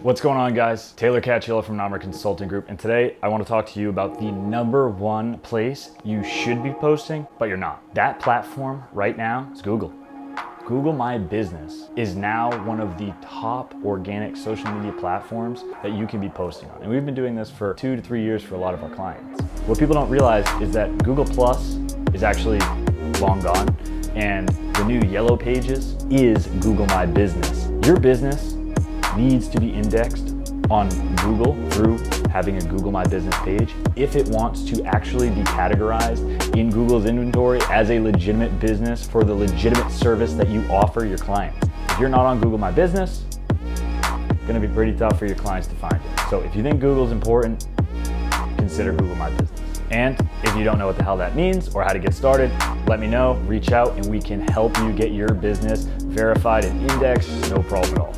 What's going on, guys? Taylor Cacciolo from Namra Consulting Group, and today I want to talk to you about the #1 place you should be posting, but you're not. That platform right now is Google. Google My Business is now one of the top organic social media platforms that you can be posting on. And we've been doing this for 2 to 3 years for a lot of our clients. What people don't realize is that Google Plus is actually long gone, and the new yellow pages is Google My Business. Your business needs to be indexed on Google through having a Google My Business page if it wants to actually be categorized in Google's inventory as a legitimate business for the legitimate service that you offer your clients. If you're not on Google My Business, it's gonna be pretty tough for your clients to find you. So if you think Google's important, consider Google My Business. And if you don't know what the hell that means or how to get started, let me know, reach out, and we can help you get your business verified and indexed, no problem at all.